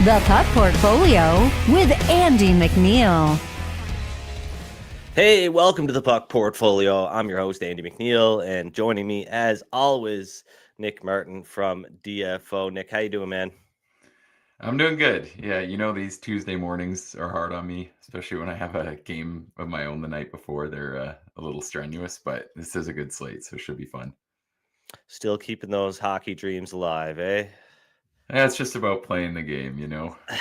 The Puck Portfolio with Andy McNeil. Hey, welcome to the Puck Portfolio. I'm your host, Andy McNeil, and joining me, as always, Nick Martin from DFO. Nick, how you doing, man? I'm doing good. Yeah, these Tuesday mornings are hard on me, especially when I have a game of my own the night before. They're a little strenuous, but this is a good slate, so it should be fun. Still keeping those hockey dreams alive, eh? Yeah, it's just about playing the game,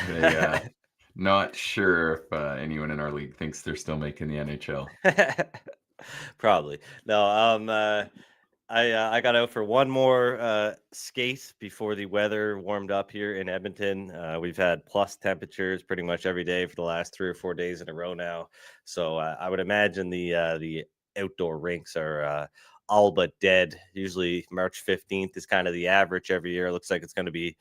They, not sure if anyone in our league thinks they're still making the NHL. Probably. No, I got out for one more skate before the weather warmed up here in Edmonton. We've had plus temperatures pretty much every day for the last 3 or 4 days in a row now. So I would imagine the outdoor rinks are all but dead. Usually March 15th is kind of the average every year. It looks like it's going to be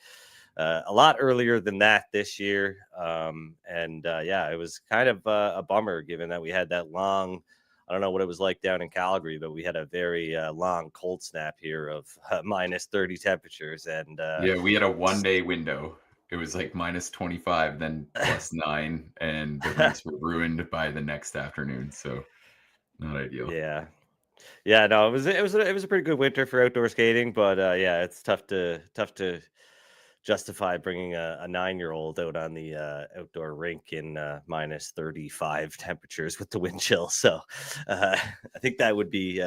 a lot earlier than that this year. Yeah, it was kind of a bummer given that we had that long. I don't know what it was like down in Calgary, but we had a very long cold snap here of minus 30 temperatures. And Yeah, we had a 1-day window. It was like minus 25, then plus 9, and the rinks were ruined by the next afternoon. So not ideal. yeah, no, it was a pretty good winter for outdoor skating, but yeah, it's tough to justify bringing a 9-year-old out on the outdoor rink in minus 35 temperatures with the wind chill. So I think that would be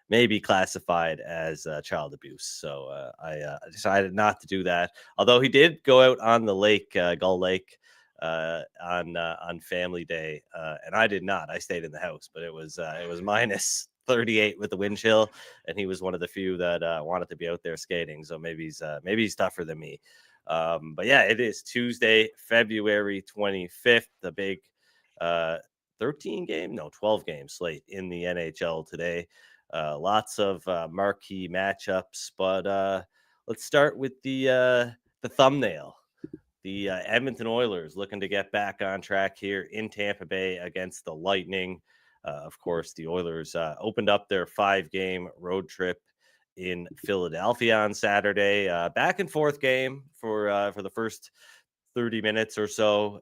maybe classified as child abuse. So I decided not to do that. Although he did go out on the lake, Gull Lake, on Family Day, and I did not. I stayed in the house, but it was minus 38 with the wind chill, and he was one of the few that wanted to be out there skating. So maybe he's tougher than me. But yeah, it is Tuesday, February 25th, the big 12 game slate in the NHL today. Lots of marquee matchups, but let's start with the thumbnail. The Edmonton Oilers looking to get back on track here in Tampa Bay against the Lightning. Of course, the Oilers opened up their 5-game road trip in Philadelphia on Saturday. Back and forth game for the first 30 minutes or so.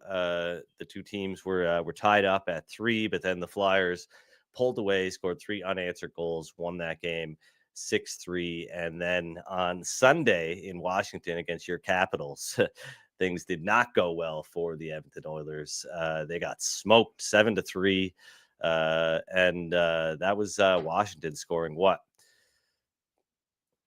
The two teams were tied up at 3, but then the Flyers pulled away, scored 3 unanswered goals, won that game 6-3. And then on Sunday in Washington against your Capitals, things did not go well for the Edmonton Oilers. They got smoked 7-3. And that was Washington scoring what?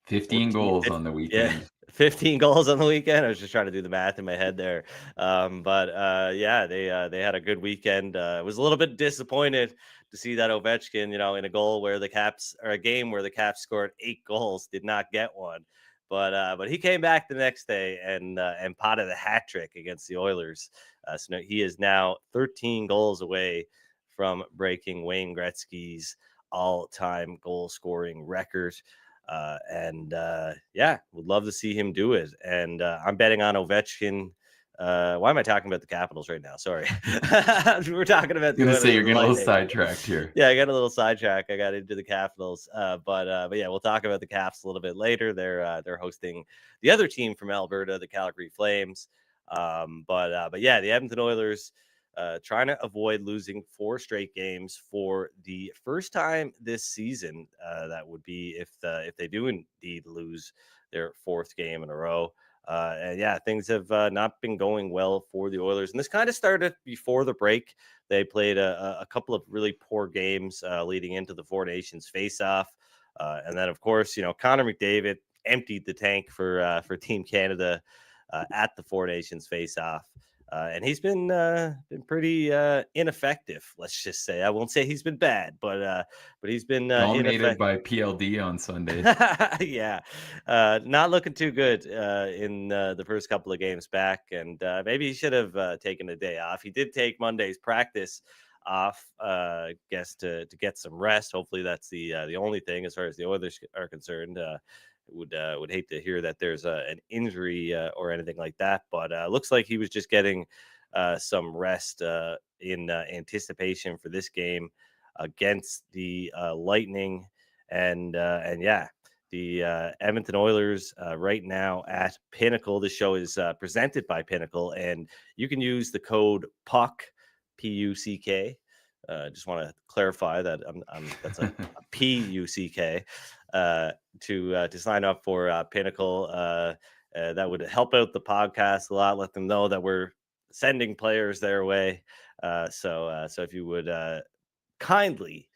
15 goals on the weekend. Yeah, 15 goals on the weekend. I was just trying to do the math in my head there. Yeah, they had a good weekend. Was a little bit disappointed to see that Ovechkin, in a game where the Caps scored 8 goals, did not get one. But he came back the next day and potted a hat trick against the Oilers. So he is now 13 goals away from breaking Wayne Gretzky's all-time goal scoring record. Yeah, would love to see him do it. And I'm betting on Ovechkin. Why am I talking about the Capitals right now? Sorry. We're talking about I'm going to say you're getting a little sidetracked here. Yeah, I got a little sidetrack. I got into the Capitals. But yeah, we'll talk about the Caps a little bit later. They're hosting the other team from Alberta, the Calgary Flames. But yeah, the Edmonton Oilers trying to avoid losing 4 straight games for the first time this season. That would be if they do indeed lose their 4th game in a row. And yeah, things have not been going well for the Oilers. And this kind of started before the break. They played a couple of really poor games leading into the Four Nations face-off. And then, of course, Connor McDavid emptied the tank for Team Canada at the Four Nations face-off. And he's been pretty ineffective. Let's just say. I won't say he's been bad, but he's been dominated by PLD on Sunday. Yeah, not looking too good in the first couple of games back, and maybe he should have taken a day off. He did take Monday's practice off, guess to get some rest. Hopefully, that's the only thing as far as the Oilers are concerned. Would hate to hear that there's an injury or anything like that, but looks like he was just getting some rest in anticipation for this game against the Lightning, and yeah, the Edmonton Oilers right now at Pinnacle. This show is presented by Pinnacle, and you can use the code PUCK, PUCK. Just want to clarify that that's a PUCK to sign up for Pinnacle. That would help out the podcast a lot. Let them know that we're sending players their way. So if you would kindly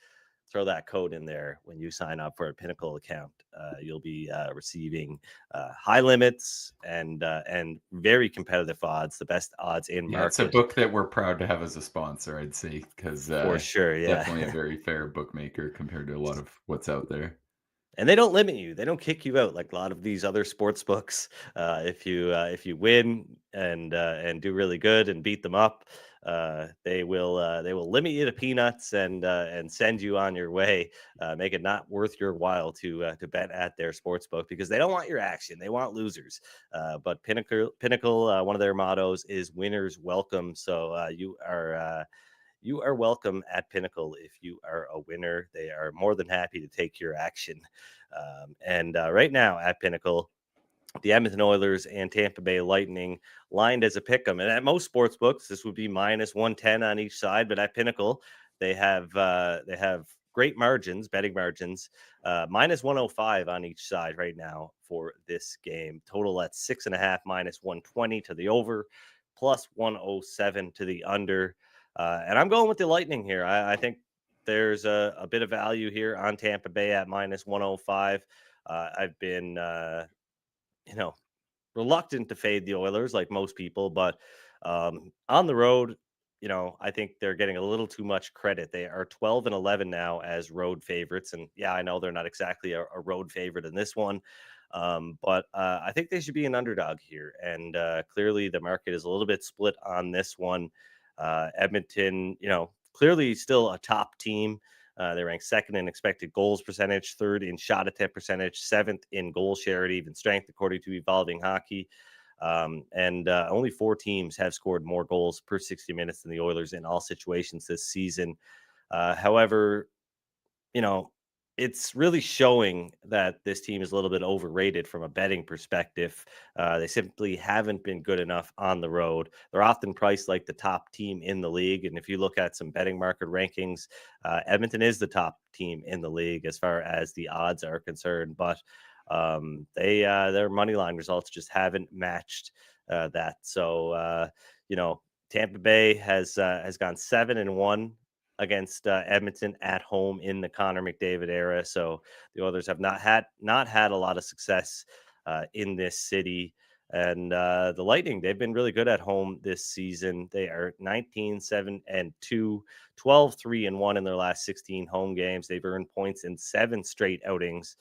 throw that code in there when you sign up for a Pinnacle account, you'll be receiving high limits and very competitive odds, the best odds in Yeah, it's a market. book that we're proud to have as a sponsor, I'd say, because For sure, yeah. definitely a very fair bookmaker compared to a lot of what's out there. And they don't limit you. They don't kick you out like a lot of these other sports books. If you win and do really good and beat them up, they will limit you to peanuts and send you on your way. Make it not worth your while to bet at their sports book because they don't want your action. They want losers. But Pinnacle, one of their mottos is "Winners welcome." So you are welcome at Pinnacle if you are a winner. They are more than happy to take your action. And right now at Pinnacle, the Edmonton Oilers and Tampa Bay Lightning lined as a pick'em. And at most sports books, this would be minus 110 on each side. But at Pinnacle, they have great margins, betting margins, minus 105 on each side right now for this game. Total at 6.5, minus 120 to the over, plus 107 to the under. And I'm going with the Lightning here. I think there's a bit of value here on Tampa Bay at minus 105. I've been, reluctant to fade the Oilers like most people, but on the road, I think they're getting a little too much credit. They are 12 and 11 now as road favorites. And yeah, I know they're not exactly a road favorite in this one. But I think they should be an underdog here. And clearly the market is a little bit split on this one. Edmonton, clearly still a top team. They rank second in expected goals percentage, third in shot attempt percentage, seventh in goal share at even strength, according to Evolving Hockey. And only 4 teams have scored more goals per 60 minutes than the Oilers in all situations this season. However, it's really showing that this team is a little bit overrated from a betting perspective. They simply haven't been good enough on the road. They're often priced like the top team in the league. And if you look at some betting market rankings, Edmonton is the top team in the league as far as the odds are concerned. But their money line results just haven't matched that. So, Tampa Bay has gone 7-1 against Edmonton at home in the Connor McDavid era. So the Oilers have not had a lot of success in this city. And the Lightning, they've been really good at home this season. They are 19-7-2, 12-3-1 in their last 16 home games. They've earned points in 7 straight outings.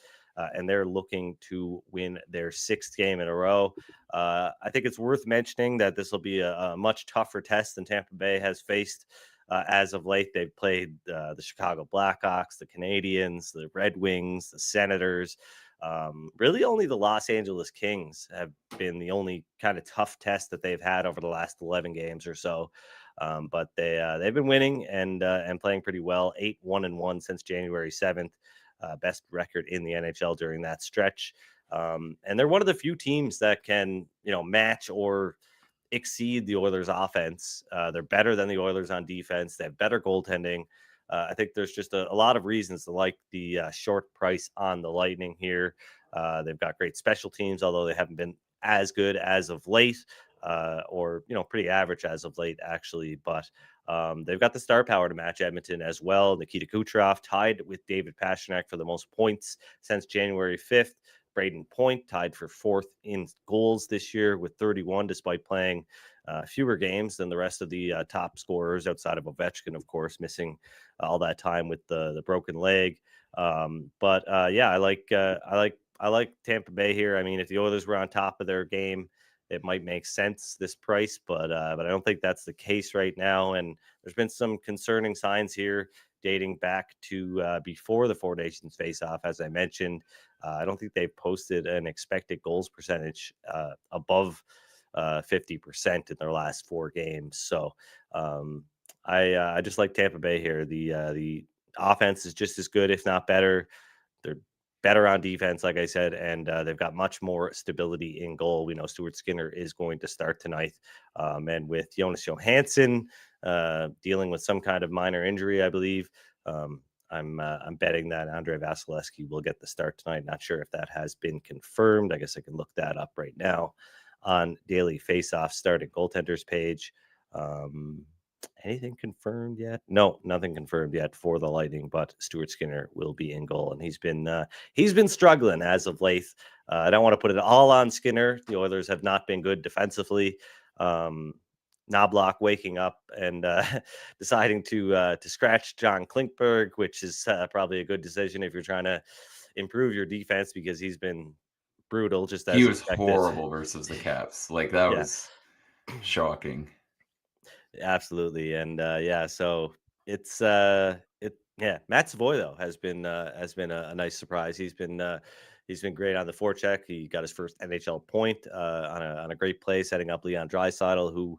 And they're looking to win their 6th game in a row. I think it's worth mentioning that this will be a much tougher test than Tampa Bay has faced as of late. They've played the Chicago Blackhawks, the Canadiens, the Red Wings, the Senators. Really only the Los Angeles Kings have been the only kind of tough test that they've had over the last 11 games or so. But they've been winning and playing pretty well. 8-1-1 since January 7th. Best record in the NHL during that stretch. And they're one of the few teams that can, match or exceed the Oilers offense. They're better than the Oilers on defense. They have better goaltending. I think there's just a lot of reasons to like the short price on the Lightning here. They've got great special teams, although they haven't been as good as of late, or pretty average as of late, actually. But they've got the star power to match Edmonton as well. Nikita Kucherov tied with David Pastrnak for the most points since January 5th. Brayden Point tied for 4th in goals this year with 31, despite playing fewer games than the rest of the top scorers outside of Ovechkin, of course, missing all that time with the broken leg. But I like Tampa Bay here. I mean, if the Oilers were on top of their game, it might make sense, this price, but I don't think that's the case right now. And there's been some concerning signs here dating back to before the Four Nations face-off, as I mentioned. I don't think they've posted an expected goals percentage above 50% in their last 4 games. So I just like Tampa Bay here. The offense is just as good, if not better. They're better on defense, like I said, and they've got much more stability in goal. We know Stuart Skinner is going to start tonight, and with Jonas Johansson dealing with some kind of minor injury, I believe. I'm betting that Andrei Vasilevsky will get the start tonight. Not sure if that has been confirmed. I guess I can look that up right now on Daily Faceoff starting goaltenders page. Anything confirmed yet? No, nothing confirmed yet for the Lightning, but Stuart Skinner will be in goal, and he's been struggling as of late. I don't want to put it all on Skinner. The Oilers have not been good defensively. Knobloch waking up and deciding to scratch John Klingberg, which is probably a good decision if you're trying to improve your defense, because he's been brutal, just He as was expected. horrible versus the Caps. Like, that Yeah. was shocking. Absolutely, and so it's Matt Savoy though has been a nice surprise. He's been great on the forecheck. He got his first NHL point on a great play, setting up Leon Draisaitl, who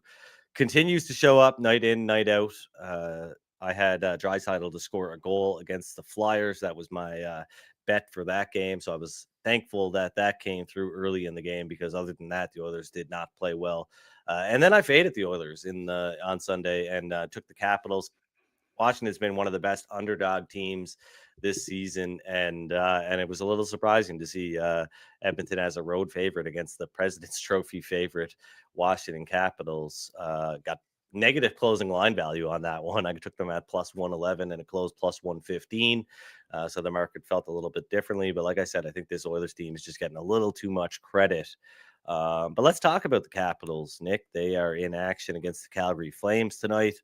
continues to show up night in, night out. I had Draisaitl to score a goal against the Flyers. That was my bet for that game, so I was thankful that came through early in the game, because other than that, the Oilers did not play well. And then I faded the Oilers on Sunday and took the Capitals. Washington's been one of the best underdog teams this season, and it was a little surprising to see Edmonton as a road favorite against the President's Trophy favorite Washington Capitals. Got negative closing line value on that one. I took them at plus 111 and it closed plus 115. So the market felt a little bit differently. But like I said, I think this Oilers team is just getting a little too much credit. But let's talk about the Capitals, Nick. They are in action against the Calgary Flames tonight.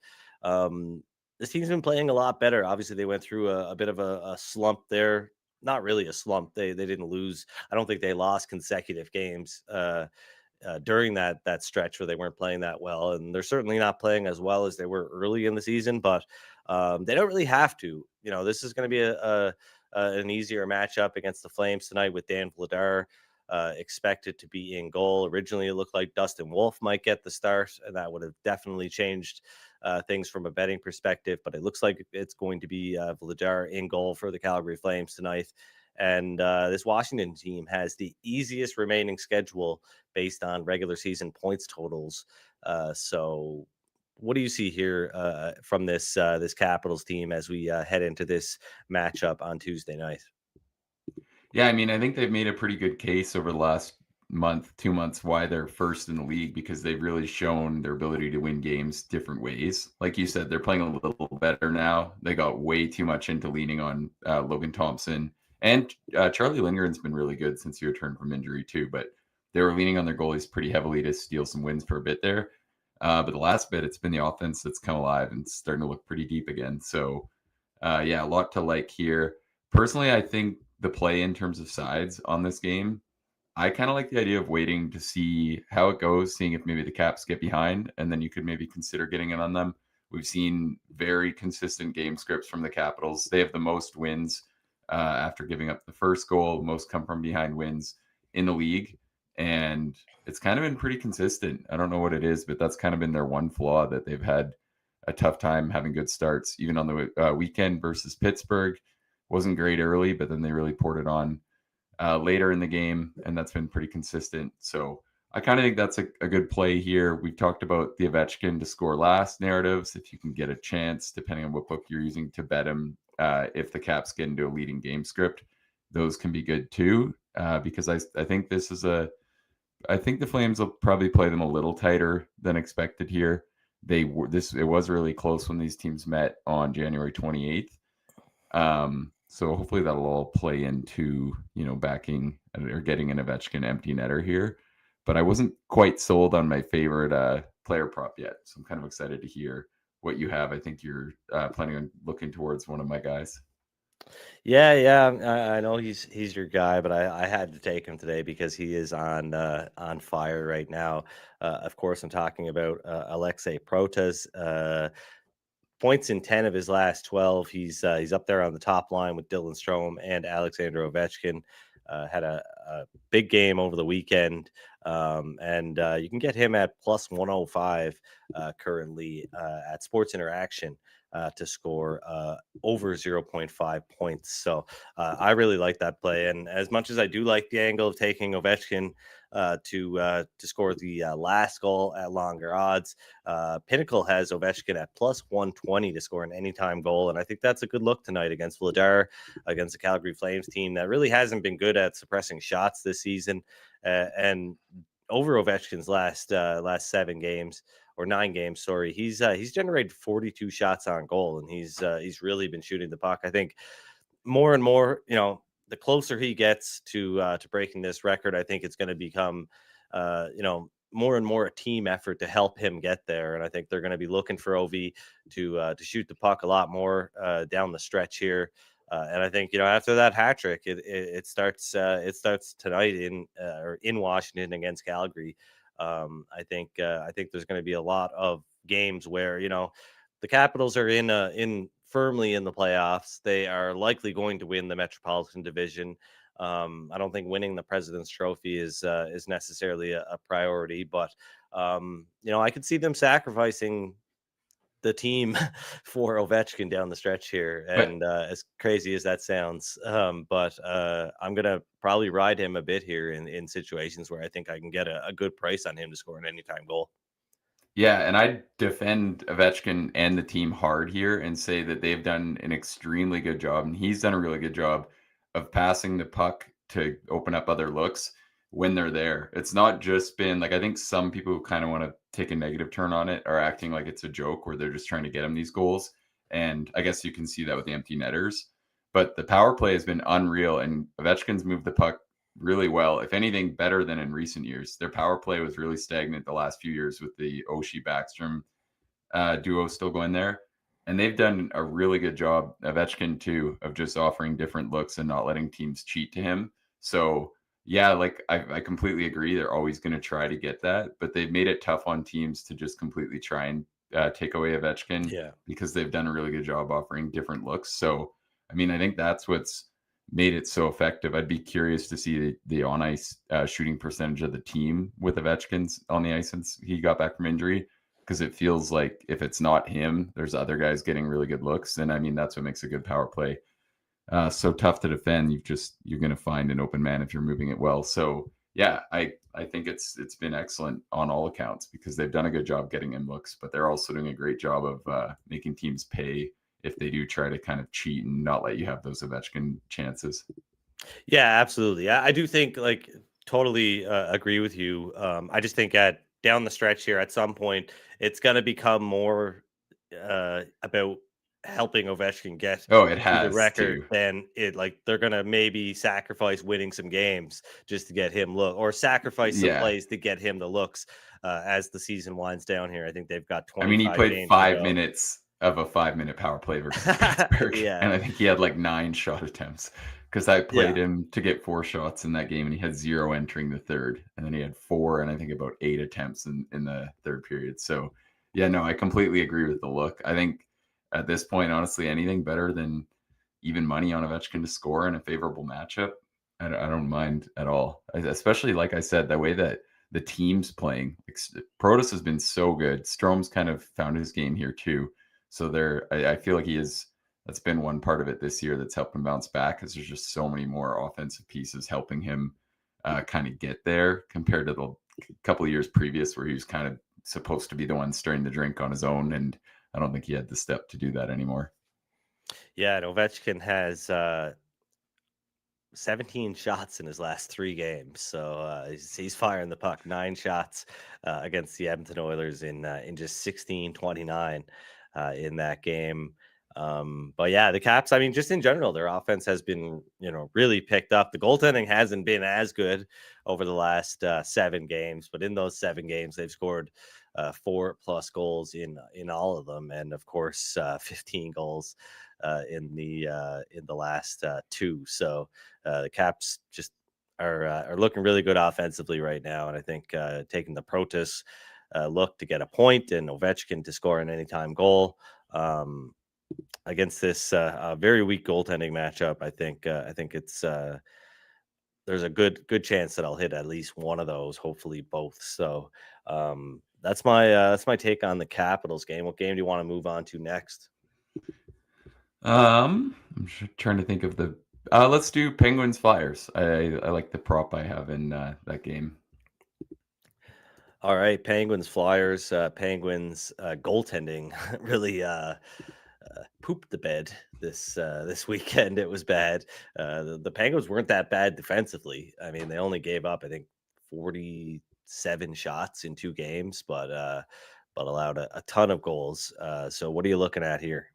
This team's been playing a lot better. Obviously, they went through a bit of a slump there. Not really a slump. They didn't lose. I don't think they lost consecutive games during that stretch where they weren't playing that well. And they're certainly not playing as well as they were early in the season, but they don't really have to. This is going to be an easier matchup against the Flames tonight, with Dan Vladar expected to be in goal. Originally, it looked like Dustin Wolf might get the start, and that would have definitely changed things from a betting perspective. But it looks like it's going to be Vladar in goal for the Calgary Flames tonight. And this Washington team has the easiest remaining schedule based on regular season points totals. So what do you see here from this Capitals team as we head into this matchup on Tuesday night? Yeah, I mean, I think they've made a pretty good case over the last month, 2 months, why they're first in the league, because they've really shown their ability to win games different ways. Like you said, they're playing a little better now. They got way too much into leaning on Logan Thompson. And Charlie Lindgren's been really good since he returned from injury too, but they were leaning on their goalies pretty heavily to steal some wins for a bit there. But the last bit, it's been the offense that's come alive and starting to look pretty deep again. So a lot to like here. Personally, I think the play in terms of sides on this game, I kind of like the idea of waiting to see how it goes, seeing if maybe the Caps get behind, and then you could maybe consider getting in on them. We've seen very consistent game scripts from the Capitals. They have the most wins after giving up the first goal, most come from behind wins in the league. And it's kind of been pretty consistent. I don't know what it is, but that's kind of been their one flaw, that they've had a tough time having good starts. Even on the weekend versus Pittsburgh, wasn't great early, but then they really poured it on later in the game, and that's been pretty consistent. So I kind of think that's a good play here. We've talked about the Ovechkin to score last narratives. If you can get a chance, depending on what book you're using to bet him, if the Caps get into a leading game script, those can be good too. Because I think I think the Flames will probably play them a little tighter than expected here. It was really close when these teams met on January 28th. So hopefully that'll all play into, backing or getting an Ovechkin empty netter here. But I wasn't quite sold on my favorite player prop yet. So I'm kind of excited to hear what you have. I think you're planning on looking towards one of my guys. Yeah. I know he's your guy, but I had to take him today because he is on fire right now. Of course, I'm talking about Alexei Protas. Points in 10 of his last 12. He's up there on the top line with Dylan Strome and Alexander Ovechkin. Had a big game over the weekend, and you can get him at plus 105 currently at Sports Interaction. to score over 0.5 points. So I really like that play. And as much as I do like the angle of taking Ovechkin to score the last goal at longer odds, Pinnacle has Ovechkin at plus 120 to score an anytime goal. And I think that's a good look tonight against Vladar, against the Calgary Flames team that really hasn't been good at suppressing shots this season. And over Ovechkin's last 7 games or 9 games, sorry, he's generated 42 shots on goal, and he's really been shooting the puck. I think more and more, the closer he gets to breaking this record, I think it's going to become, more and more a team effort to help him get there. And I think they're going to be looking for OV to shoot the puck a lot more down the stretch here. And I think after that hat trick, it starts tonight in Washington against Calgary. I think there's going to be a lot of games where the Capitals are in firmly in the playoffs. They are likely going to win the Metropolitan Division. I don't think winning the President's Trophy is necessarily a priority, but I could see them sacrificing the team for Ovechkin down the stretch here. And as crazy as that sounds, but I'm going to probably ride him a bit here in situations where I think I can get a good price on him to score an anytime goal. Yeah, and I defend Ovechkin and the team hard here and say that they've done an extremely good job, and he's done a really good job of passing the puck to open up other looks when they're there. It's not just been like, I think some people who kind of want to take a negative turn on it are acting like it's a joke where they're just trying to get him these goals. And I guess you can see that with the empty netters. But the power play has been unreal, and Ovechkin's moved the puck really well. If anything, better than in recent years. Their power play was really stagnant the last few years with the Oshie-Backstrom duo still going there. And they've done a really good job, Ovechkin too, of just offering different looks and not letting teams cheat to him. So yeah, like I completely agree. They're always going to try to get that, but they've made it tough on teams to just completely try and take away Ovechkin because they've done a really good job offering different looks. So, I mean, I think that's what's made it so effective. I'd be curious to see the on ice shooting percentage of the team with Ovechkin's on the ice since he got back from injury, because it feels like if it's not him, there's other guys getting really good looks. And I mean, that's what makes a good power play so tough to defend. You're going to find an open man if you're moving it well. So yeah, I think it's been excellent on all accounts because they've done a good job getting in looks, but they're also doing a great job of making teams pay if they do try to kind of cheat and not let you have those Ovechkin chances. Yeah, absolutely. I do think totally agree with you. I just think down the stretch here, at some point, it's going to become more about helping Ovechkin get the record than they're going to maybe sacrifice winning some games just to get him look, or sacrifice some plays to get him the looks as the season winds down here. I think they've got 25 he played games 5 minutes of a 5-minute power play versus Pittsburgh. Yeah. And I think he had 9 shot attempts because I played him to get 4 shots in that game, and he had 0 entering the third, and then he had 4 and I think about 8 attempts in the third period. So yeah, no, I completely agree with the look. I think at this point, honestly, anything better than even money on Ovechkin to score in a favorable matchup, I don't mind at all. Especially, like I said, the way that the team's playing. Protas has been so good. Strome's kind of found his game here too. So I feel like that's been one part of it this year that's helped him bounce back, because there's just so many more offensive pieces helping him kind of get there compared to the couple of years previous where he was kind of supposed to be the one stirring the drink on his own. And I don't think he had the step to do that anymore. Yeah, and Ovechkin has 17 shots in his last 3 games. So he's firing the puck, 9 shots against the Edmonton Oilers in just 16-29 in that game. But yeah, the Caps, I mean, just in general, their offense has been, really picked up. The goaltending hasn't been as good over the last 7 games, but in those 7 games, they've scored 4+ goals in all of them, and of course 15 goals in the last 2. So the Caps just are looking really good offensively right now, and I think taking the Protas look to get a point and Ovechkin to score an anytime goal against this very weak goaltending matchup, I think it's there's a good chance that I'll hit at least one of those, hopefully both. So that's my take on the Capitals game. What game do you want to move on to next? I'm trying to think of the. Let's do Penguins Flyers. I like the prop I have in that game. All right, Penguins, Flyers, Penguins goaltending really pooped the bed this weekend. It was bad. The Penguins weren't that bad defensively. I mean, they only gave up, I think, 47 shots in 2 games, but allowed a ton of goals. So what are you looking at here?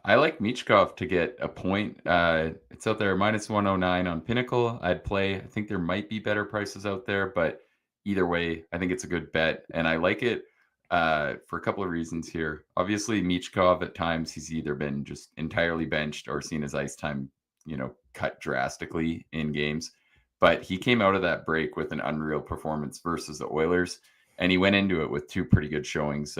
I like Michkov to get a point. It's out there -109 on Pinnacle. I'd play. I think there might be better prices out there, but either way, I think it's a good bet, and I like it for a couple of reasons here. Obviously, Michkov at times he's either been just entirely benched or seen his ice time, cut drastically in games. But he came out of that break with an unreal performance versus the Oilers, and he went into it with 2 pretty good showings.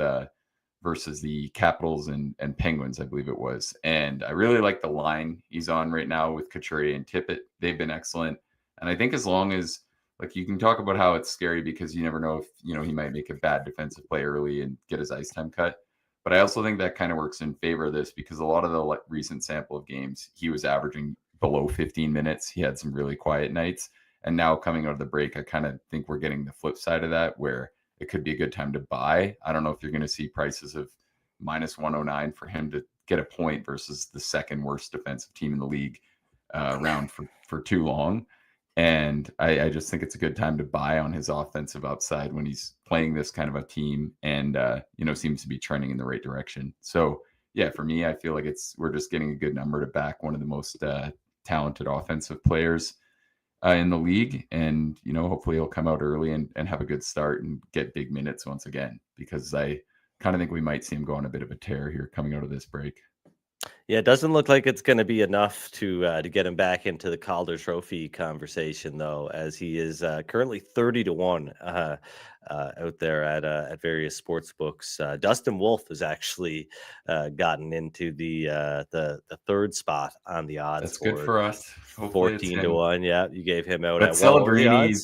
Versus the Capitals and Penguins, I believe it was. And I really like the line he's on right now with Couturier and Tippett. They've been excellent. And I think as long as, like, you can talk about how it's scary because you never know if, he might make a bad defensive play early and get his ice time cut. But I also think that kind of works in favor of this because a lot of the recent sample of games, he was averaging below 15 minutes. He had some really quiet nights. And now coming out of the break, I kind of think we're getting the flip side of that where it could be a good time to buy. I don't know if you're going to see prices of -109 for him to get a point versus the second worst defensive team in the league around for too long. And I just think it's a good time to buy on his offensive upside when he's playing this kind of a team and, seems to be trending in the right direction. So, yeah, for me, I feel like we're just getting a good number to back one of the most talented offensive players in the league, and hopefully he'll come out early and have a good start and get big minutes once again, because I kind of think we might see him go on a bit of a tear here coming out of this break. Yeah, it doesn't look like it's going to be enough to get him back into the Calder Trophy conversation, though, as he is currently 30-1 out there at various sports books. Dustin Wolf has actually gotten into the third spot on the odds. That's good for us. Hopefully 14-1. Yeah, you gave him out but at Celebrini.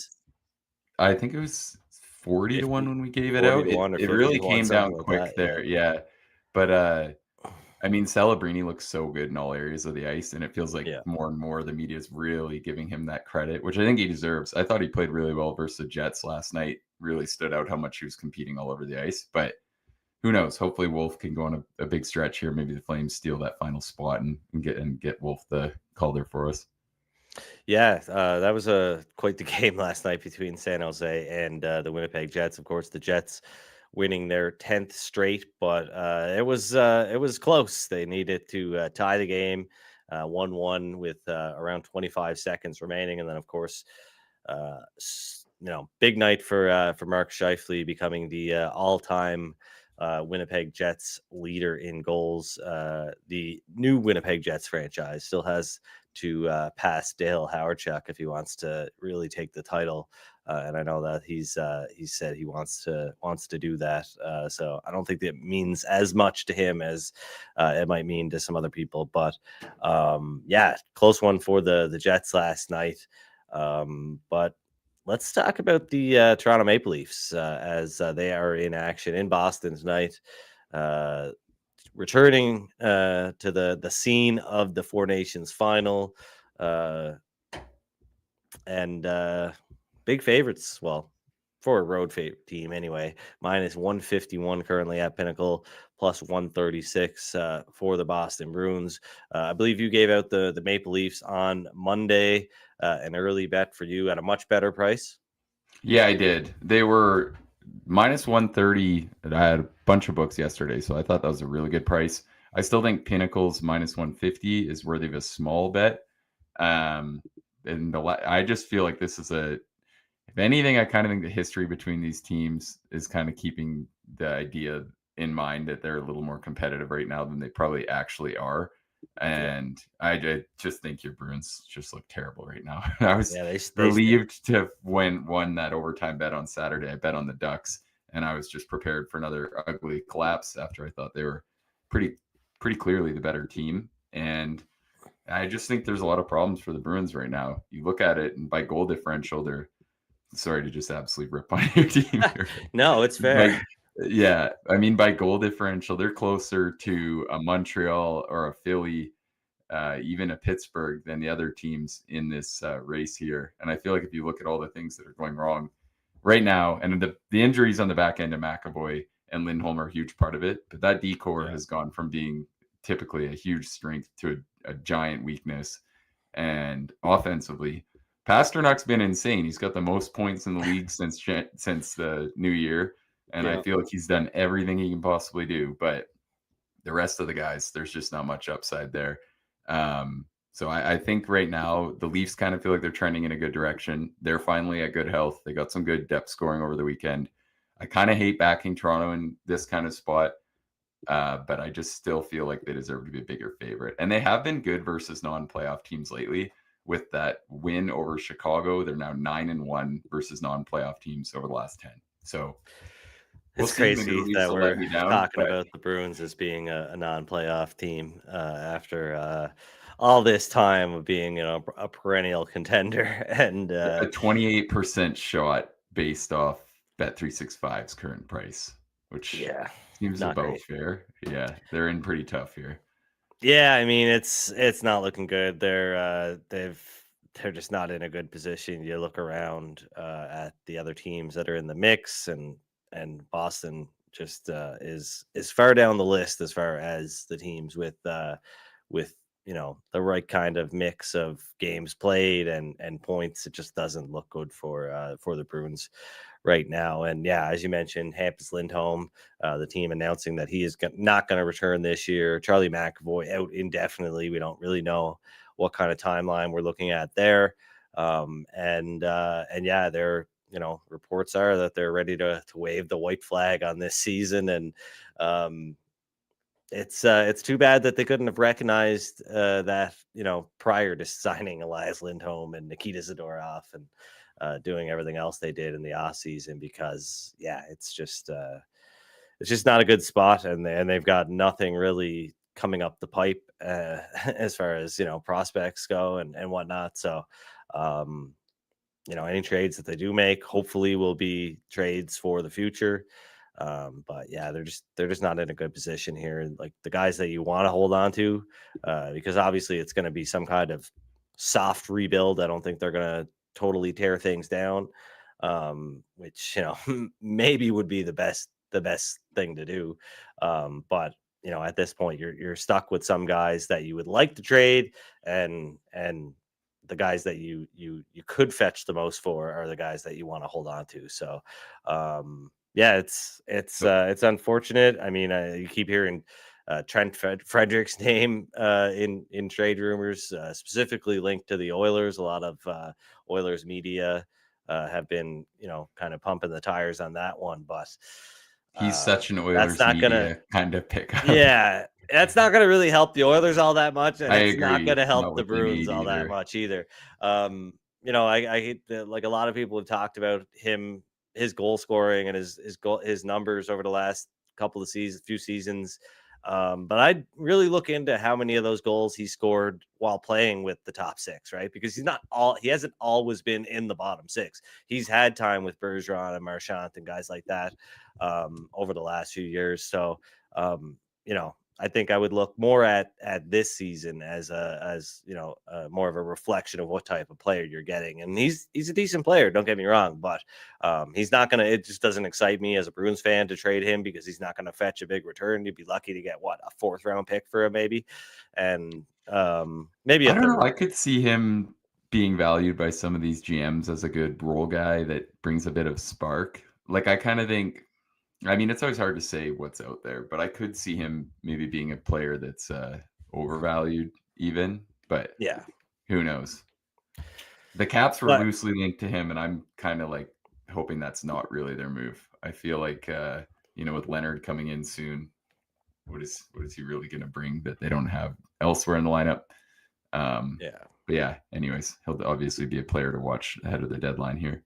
I think it was 40-1 when we gave it out. It really came down quick there. Yeah, but I mean, Celebrini looks so good in all areas of the ice, and it feels like more and more the media is really giving him that credit, which I think he deserves. I thought he played really well versus the Jets last night. Really stood out how much he was competing all over the ice. But who knows? Hopefully Wolf can go on a big stretch here. Maybe the Flames steal that final spot and get Wolf the Calder for us. Yeah, that was quite the game last night between San Jose and the Winnipeg Jets. Of course, the Jets winning their 10th straight, but it was close. They needed to tie the game 1-1 with around 25 seconds remaining, and then of course, big night for Mark Scheifele becoming the all-time Winnipeg Jets leader in goals. The new Winnipeg Jets franchise still has to pass Dale Hawerchuk if he wants to really take the title. And I know that he said he wants to do that. So I don't think that means as much to him as it might mean to some other people. But yeah, close one for the Jets last night. But let's talk about the Toronto Maple Leafs as they are in action in Boston tonight. Returning to the scene of the Four Nations final, and big favorites. Well, for a road favorite team anyway. -151 currently at Pinnacle, +136 for the Boston Bruins. I believe you gave out the Maple Leafs on Monday, an early bet for you at a much better price. Yeah, I did. They were -130. I had a bunch of books yesterday, so I thought that was a really good price. I still think Pinnacle's -150 is worthy of a small bet. And I just feel like this is if anything, I kind of think the history between these teams is kind of keeping the idea in mind that they're a little more competitive right now than they probably actually are. And I just think your Bruins just look terrible right now. I was relieved to have won that overtime bet on Saturday. I bet on the Ducks, and I was just prepared for another ugly collapse after I thought they were pretty clearly the better team. And I just think there's a lot of problems for the Bruins right now. You look at it, and by goal differential, they're sorry to just absolutely rip on your team here. No, it's fair. Yeah, I mean, by goal differential, they're closer to a Montreal or a Philly, even a Pittsburgh than the other teams in this race here. And I feel like if you look at all the things that are going wrong right now, and the injuries on the back end of McAvoy and Lindholm are a huge part of it, but that decor has gone from being typically a huge strength to a giant weakness. And offensively, Pasternak's been insane. He's got the most points in the league since the new year. And I feel like he's done everything he can possibly do. But the rest of the guys, there's just not much upside there. So I think right now the Leafs kind of feel like they're trending in a good direction. They're finally at good health. They got some good depth scoring over the weekend. I kind of hate backing Toronto in this kind of spot, but I just still feel like they deserve to be a bigger favorite. And they have been good versus non-playoff teams lately. With that win over Chicago, they're now 9-1 versus non-playoff teams over the last 10. So it's crazy that we're talking about the Bruins as being a non-playoff team after all this time of being, a perennial contender. And a 28% shot based off Bet365's current price, which seems about fair. Yeah, they're in pretty tough here. Yeah, I mean it's not looking good. They're just not in a good position. You look around at the other teams that are in the mix, and Boston just is far down the list as far as the teams with the right kind of mix of games played and points. It just doesn't look good for the Bruins right now. And yeah, as you mentioned, Hampus Lindholm, the team announcing that he is not going to return this year. Charlie McAvoy out indefinitely. We don't really know what kind of timeline we're looking at there. And yeah, they're, reports are that they're ready to wave the white flag on this season. And it's too bad that they couldn't have recognized that, prior to signing Elias Lindholm and Nikita Zadorov and doing everything else they did in the off season, because it's just not a good spot, and they've got nothing really coming up the pipe as far as prospects go and whatnot. So any trades that they do make hopefully will be trades for the future. But yeah, they're just not in a good position here. And like the guys that you want to hold on to, because obviously it's going to be some kind of soft rebuild. I don't think they're going to totally tear things down, which maybe would be the best thing to do. But at this point you're stuck with some guys that you would like to trade, and the guys that you could fetch the most for are the guys that you want to hold on to. So it's unfortunate. I mean, you keep hearing Trent Frederick's name in trade rumors, specifically linked to the Oilers. A lot of Oilers media have been, kind of pumping the tires on that one. But he's such an Oilers media kind of pickup. Yeah, that's not going to really help the Oilers all that much, and it's agree. not going to help the Bruins all that much either. I hate that, like a lot of people have talked about his goal scoring and his numbers over the last few seasons. But I'd really look into how many of those goals he scored while playing with the top six, right? Because he hasn't always been in the bottom six. He's had time with Bergeron and Marchand and guys like that over the last few years. So, I think I would look more at this season as more of a reflection of what type of player you're getting. And he's a decent player, don't get me wrong, but he's not going to, it just doesn't excite me as a Bruins fan to trade him, because he's not going to fetch a big return. You'd be lucky to get a fourth round pick for him maybe. And maybe I don't know. I could see him being valued by some of these GMs as a good role guy that brings a bit of spark. Like, I kind of think, I mean, it's always hard to say what's out there, but I could see him maybe being a player that's overvalued even, but who knows? The Caps were loosely linked to him, and I'm kind of like hoping that's not really their move. I feel like, with Leonard coming in soon, what is he really going to bring that they don't have elsewhere in the lineup? But yeah, anyways, he'll obviously be a player to watch ahead of the deadline here.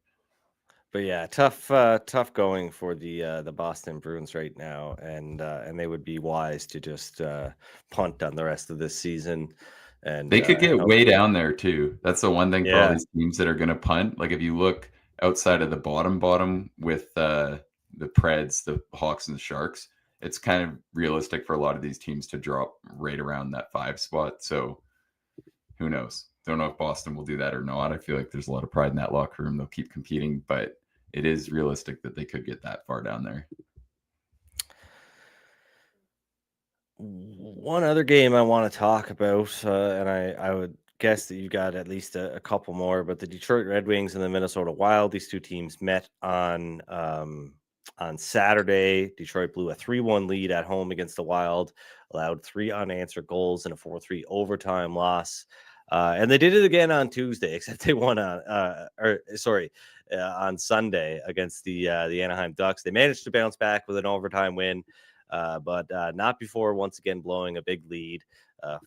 But yeah, tough going for the Boston Bruins right now, and they would be wise to just punt on the rest of this season. And they could get way down there too. That's the one thing for all these teams that are going to punt. Like if you look outside of the bottom with the Preds, the Hawks, and the Sharks, it's kind of realistic for a lot of these teams to drop right around that 5 spot. So who knows? Don't know if Boston will do that or not. I feel like there's a lot of pride in that locker room. They'll keep competing, but it is realistic that they could get that far down there. One other game I want to talk about, and I would guess that you got at least a couple more, but the Detroit Red Wings and the Minnesota Wild, these two teams met on Saturday. Detroit blew a 3-1 lead at home against the Wild, allowed 3 unanswered goals and a 4-3 overtime loss. And they did it again on Tuesday, except they won on Sunday against the Anaheim Ducks. They managed to bounce back with an overtime win. But not before once again blowing a big lead.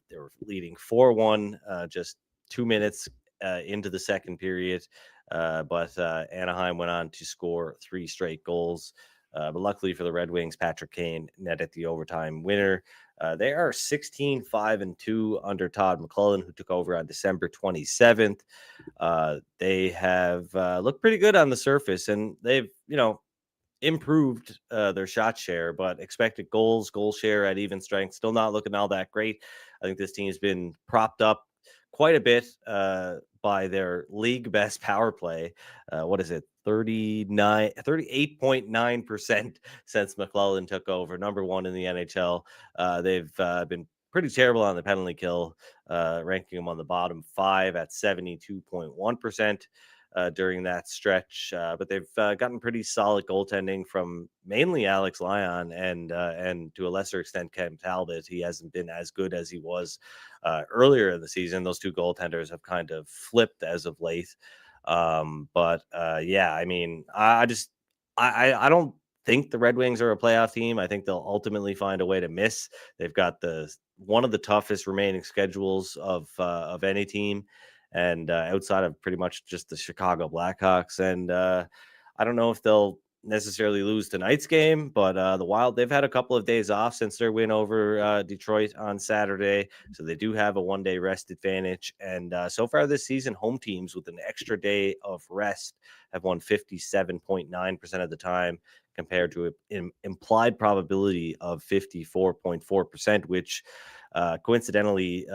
They were leading 4-1 just 2 minutes into the second period. But Anaheim went on to score 3 straight goals. But luckily for the Red Wings, Patrick Kane netted the overtime winner. They are 16-5-2 under Todd McLellan, who took over on December 27th. They have looked pretty good on the surface, and they've, improved their shot share, but expected goal share at even strength, still not looking all that great. I think this team's been propped up quite a bit by their league best power play. What is it? 38.9% since McLellan took over, number 1 in the NHL. They've been pretty terrible on the penalty kill, ranking them on the bottom 5 at 72.1%. During that stretch, but they've gotten pretty solid goaltending from mainly Alex Lyon and to a lesser extent Cam Talbot. He hasn't been as good as he was earlier in the season. Those two goaltenders have kind of flipped as of late. But I mean, I don't think the Red Wings are a playoff team. I think they'll ultimately find a way to miss. They've got one of the toughest remaining schedules of any team. And outside of pretty much just the Chicago Blackhawks. And I don't know if they'll necessarily lose tonight's game, but the Wild, they've had a couple of days off since their win over Detroit on Saturday. So they do have a 1-day rest advantage. And so far this season, home teams with an extra day of rest have won 57.9% of the time, compared to an implied probability of 54.4%, which coincidentally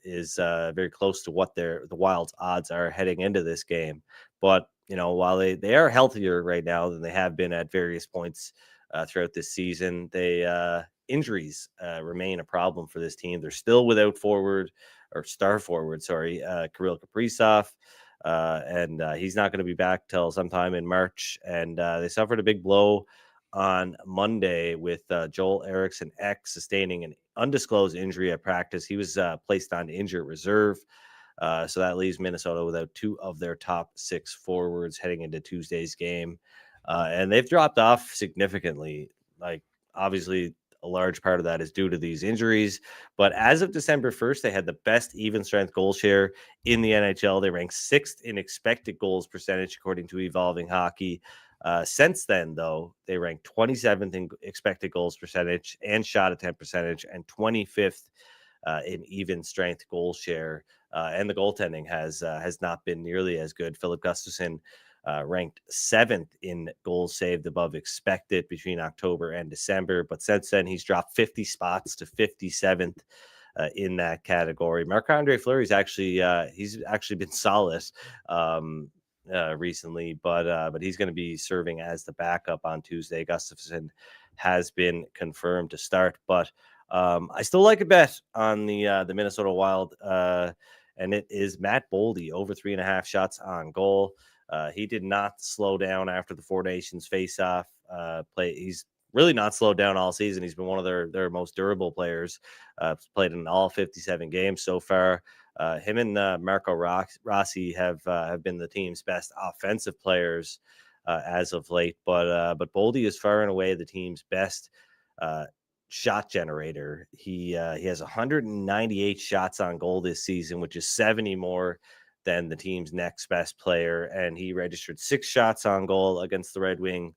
is very close to what the Wild's odds are heading into this game. But while they are healthier right now than they have been at various points throughout this season, injuries remain a problem for this team. They're still without star forward, Kirill Kaprizov. And he's not going to be back till sometime in March. And they suffered a big blow on Monday with Joel Eriksson Ek sustaining an undisclosed injury at practice. He was placed on injured reserve. So that leaves Minnesota without 2 of their top 6 forwards heading into Tuesday's game. And they've dropped off significantly. Like, obviously, a large part of that is due to these injuries. But as of December 1st, they had the best even strength goal share in the NHL. They ranked 6th in expected goals percentage, according to Evolving Hockey. Since then, though, they ranked 27th in expected goals percentage and shot attempt percentage, and 25th in even strength goal share. And the goaltending has not been nearly as good. Philip Gustafsson ranked 7th in goals saved above expected between October and December. But since then, he's dropped 50 spots to 57th in that category. Marc-Andre Fleury's he's actually been solid recently, but he's going to be serving as the backup on Tuesday. Gustafsson has been confirmed to start, but I still like a bet on the Minnesota Wild, and it is Matt Boldy over 3.5 shots on goal. He did not slow down after the Four Nations face-off play. He's really not slowed down all season. He's been one of their most durable players. Played in all 57 games so far. Him and Marco Rossi have been the team's best offensive players as of late. But Boldy is far and away the team's best shot generator. He has 198 shots on goal this season, which is 70 more than the team's next best player. And he registered 6 shots on goal against the Red Wing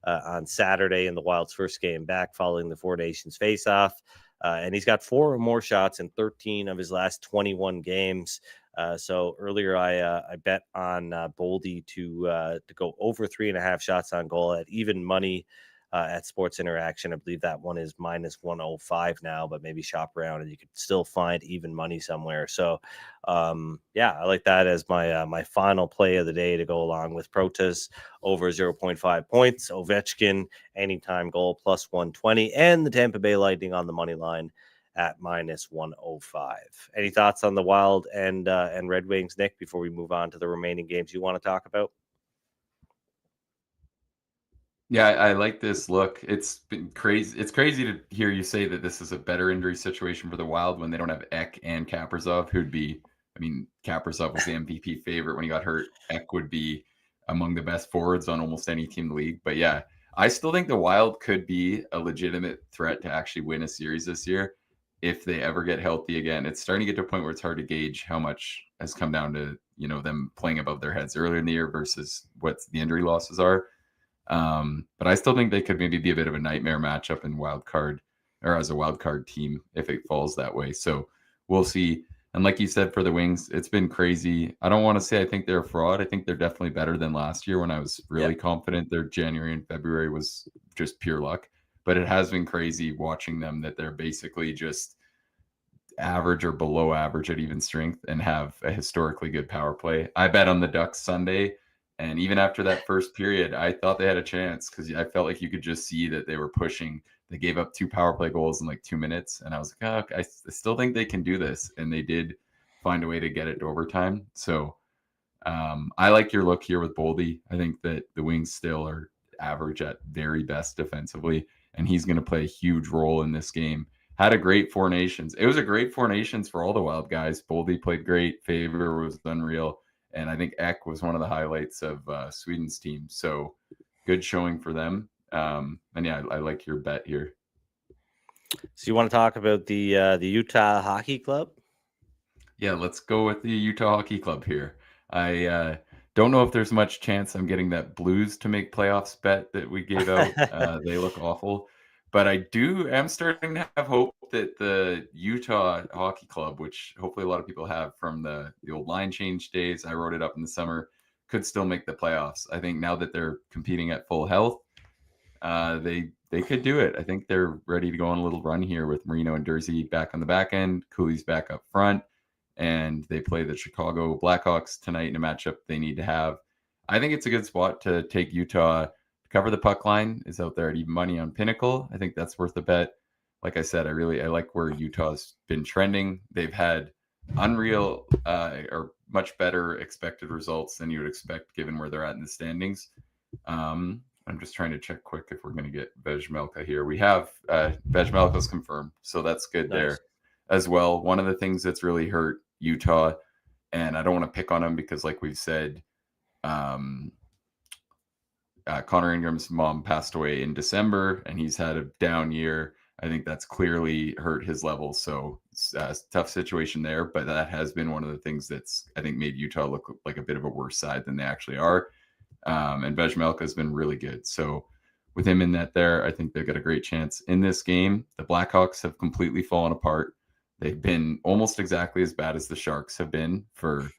on Saturday in the Wild's first game back following the Four Nations face-off. And he's got 4 or more shots in 13 of his last 21 games. So earlier I bet on Boldy to go over 3.5 shots on goal at even money at Sports Interaction. I believe that one is -105 now, but maybe shop around and you could still find even money somewhere. So yeah, I like that as my my final play of the day to go along with Protas over 0.5 points, Ovechkin anytime goal +120, and the Tampa Bay Lightning on the money line at -105. Any thoughts on the Wild and Red Wings, Nick, before we move on to the remaining games you want to talk about? Yeah, I like this look. It's been crazy. It's crazy to hear you say that this is a better injury situation for the Wild when they don't have Ek and Kaprizov, who'd be, I mean, Kaprizov was the MVP favorite when he got hurt. Ek would be among the best forwards on almost any team in the league. But yeah, I still think the Wild could be a legitimate threat to actually win a series this year if they ever get healthy again. It's starting to get to a point where it's hard to gauge how much has come down to, them playing above their heads earlier in the year versus what the injury losses are. But I still think they could maybe be a bit of a nightmare matchup in wild card or as a wild card team if it falls that way. So we'll see. And like you said, for the Wings, it's been crazy. I don't want to say I think they're a fraud. I think they're definitely better than last year when I was really confident their January and February was just pure luck. But it has been crazy watching them that they're basically just average or below average at even strength and have a historically good power play. I bet on the Ducks Sunday. And even after that first period, I thought they had a chance because I felt like you could just see that they were pushing. They gave up 2 power play goals in like 2 minutes. And I was like, oh, I still think they can do this. And they did find a way to get it to overtime. So I like your look here with Boldy. I think that the Wings still are average at very best defensively. And he's going to play a huge role in this game. Had a great Four Nations. It was a great Four Nations for all the Wild guys. Boldy played great. Faber was unreal. And I think Ek was one of the highlights of Sweden's team. So good showing for them. And yeah, I like your bet here. So you want to talk about the Utah Hockey Club? Yeah, let's go with the Utah Hockey Club here. I don't know if there's much chance I'm getting that Blues to make playoffs bet that we gave out. They look awful. But I am starting to have hope that the Utah Hockey Club, which hopefully a lot of people have from the old line change days, I wrote it up in the summer, could still make the playoffs. I think now that they're competing at full health, they could do it. I think they're ready to go on a little run here with Marino and Dursey back on the back end, Cooley's back up front, and they play the Chicago Blackhawks tonight in a matchup they need to have. I think it's a good spot to take Utah. Cover the puck line is out there at even money on Pinnacle. I think that's worth a bet. Like I said, I like where Utah's been trending. They've had unreal or much better expected results than you would expect given where they're at in the standings. I'm just trying to check quick if we're going to get Vejmelka here. We have Vejmelka's confirmed, so that's good there as well. One of the things that's really hurt Utah, and I don't want to pick on them because like we've said, Connor Ingram's mom passed away in December, and he's had a down year. I think that's clearly hurt his level. So it's a tough situation there, but that has been one of the things that's, I think, made Utah look like a bit of a worse side than they actually are. And Vejmelka has been really good. So with him in that there, I think they've got a great chance in this game. The Blackhawks have completely fallen apart. They've been almost exactly as bad as the Sharks have been for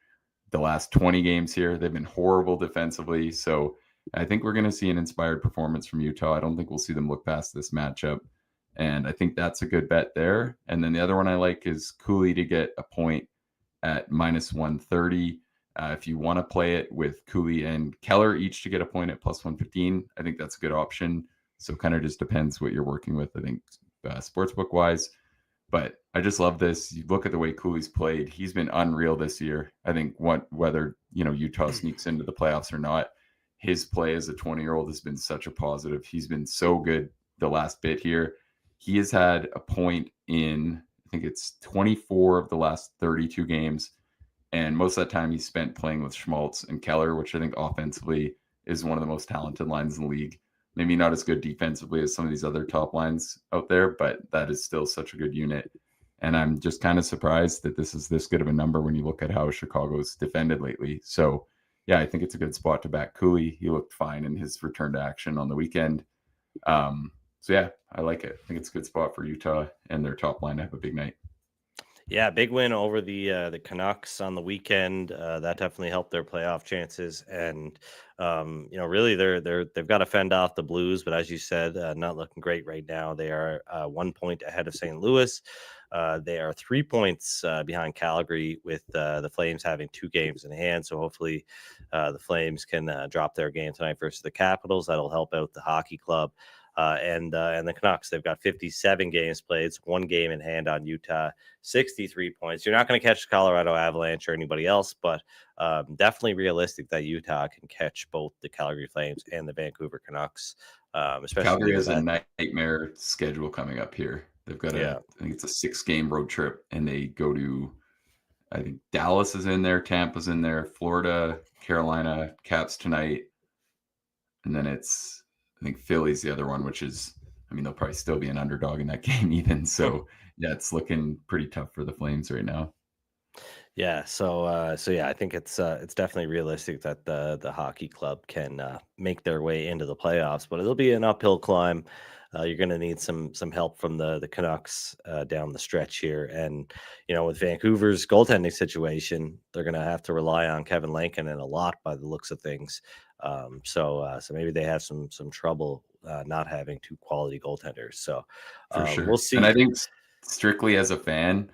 the last 20 games here. They've been horrible defensively. So I think we're going to see an inspired performance from Utah. I don't think we'll see them look past this matchup. And I think that's a good bet there. And then the other one I like is Cooley to get a point at -130. If you want to play it with Cooley and Keller each to get a point at +115, I think that's a good option. So kind of just depends what you're working with, I think, sportsbook wise. But I just love this. You look at the way Cooley's played. He's been unreal this year. I think whether Utah sneaks into the playoffs or not, his play as a 20-year-old has been such a positive. He's been so good the last bit here. He has had a point in, I think it's 24 of the last 32 games. And most of that time he's spent playing with Schmaltz and Keller, which I think offensively is one of the most talented lines in the league. Maybe not as good defensively as some of these other top lines out there, but that is still such a good unit. And I'm just kind of surprised that this is this good of a number when you look at how Chicago's defended lately. So yeah, I think it's a good spot to back Cooley. He looked fine in his return to action on the weekend. So yeah, I like it. I think it's a good spot for Utah and their top line to have a big night. Yeah, big win over the Canucks on the weekend. That definitely helped their playoff chances, and really they've got to fend off the Blues. But as you said, not looking great right now. They are 1 point ahead of St. Louis. They are 3 points behind Calgary, with the Flames having 2 games in hand. So hopefully, the Flames can drop their game tonight versus the Capitals. That'll help out the hockey club. And the Canucks, they've got 57 games played, 1 game in hand on Utah, 63 points. You're not going to catch the Colorado Avalanche or anybody else, but definitely realistic that Utah can catch both the Calgary Flames and the Vancouver Canucks, especially Calgary given has a that. nightmare schedule coming up here. They've got Yeah, I think it's a 6-game road trip, and they go to, I think Dallas is in there, Tampa's in there, Florida, Carolina, Caps tonight, and then it's, I think Philly's the other one, which is, I mean, they'll probably still be an underdog in that game even. So yeah, it's looking pretty tough for the Flames right now. yeah. So yeah, I think it's definitely realistic that the hockey club can make their way into the playoffs, but it'll be an uphill climb. You're going to need some help from the Canucks down the stretch here, and with Vancouver's goaltending situation, they're going to have to rely on Kevin Lankinen a lot by the looks of things. So maybe they have some trouble not having 2 quality goaltenders. So For we'll sure. And see. I think strictly as a fan,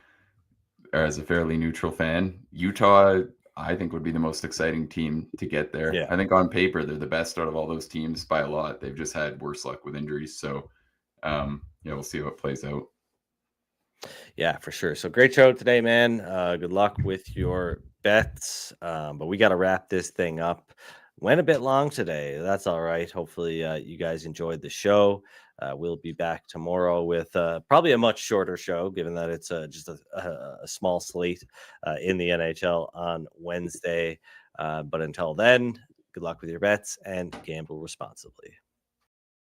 or as a fairly neutral fan, Utah, I think, would be the most exciting team to get there. Yeah. I think on paper, they're the best out of all those teams by a lot. They've just had worse luck with injuries. So, yeah, we'll see how it plays out. Yeah, for sure. So great show today, man. Good luck with your bets. But we got to wrap this thing up. Went a bit long today. That's all right. Hopefully, you guys enjoyed the show. We'll be back tomorrow with probably a much shorter show, given that it's just a small slate in the NHL on Wednesday. But until then, good luck with your bets and gamble responsibly.